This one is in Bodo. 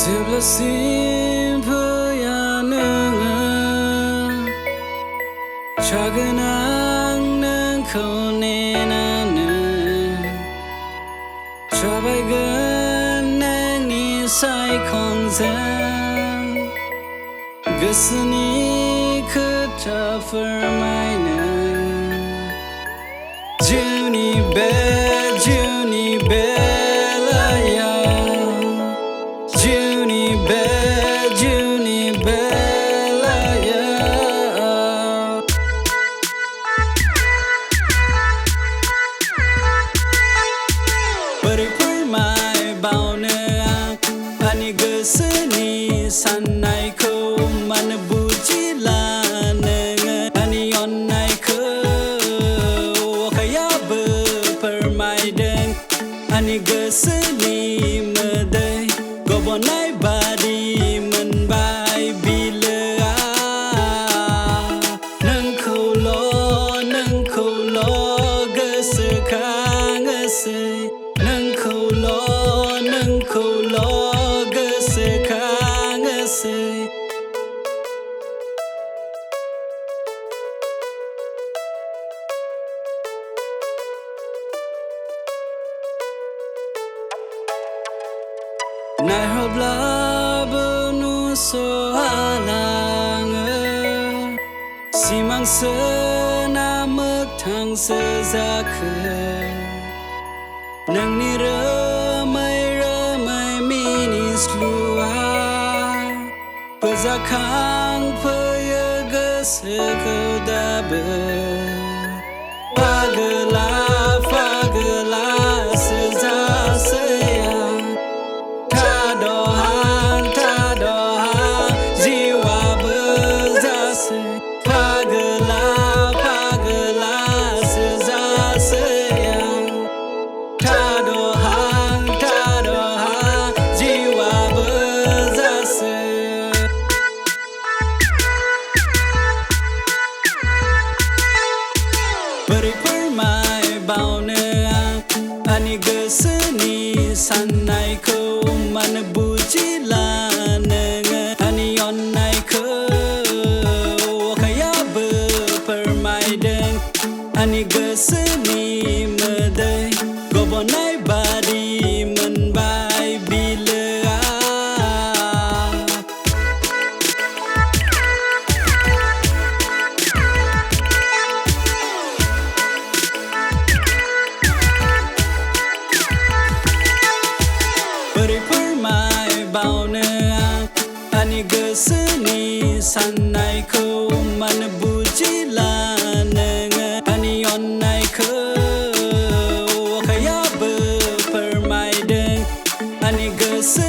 जेब्ला फैया नोङो थागोन आं नोंखौ नेनानै थाबायगोन नोंनि सायखंजों गोसोनि खोथा फोरमायनो जिउनि बेलायाव जिउनि बेलायाव बोरै फोरमायबावनो आंनि गोसोनि साननायखौ मानो बुजिला नोङो आंनि अननायखौ अखायाबो फोरमायदों आंनि गोसोनि मोदै गबनाय बादि मोनबाय बिलोआ नोंखौल' गोसोखाङोसै नोंखौल' गोसोखाङोसै नायहरब्लाबो नुस'हालाङो सिमांसो ना मोगथांसो जाखो नोंनि रोमै मिनिस्लुआ फोजाखांफैयो गोसोखौ दाबो पागोलासो जासै आं थाद'हां जिउआबो जासै पागोलासो जासै आं थाद'हां जिउआबो जासै बोरै फोरमायबावनो आंनि गोसोनि साननायखौ मानो बुजिला नोङो आंनि अननायखौ अखायाबो फोरमायदों आंनि गोसोनि मोदै गबनाय बादि मोनबाय बिलोआ बोरै फोरमायबावनो आंनि गोसोनि साननायखौ मानो बुजिला नोङो आंनि अननायखौ अखायाबो फोरमायदों आंनि गोसो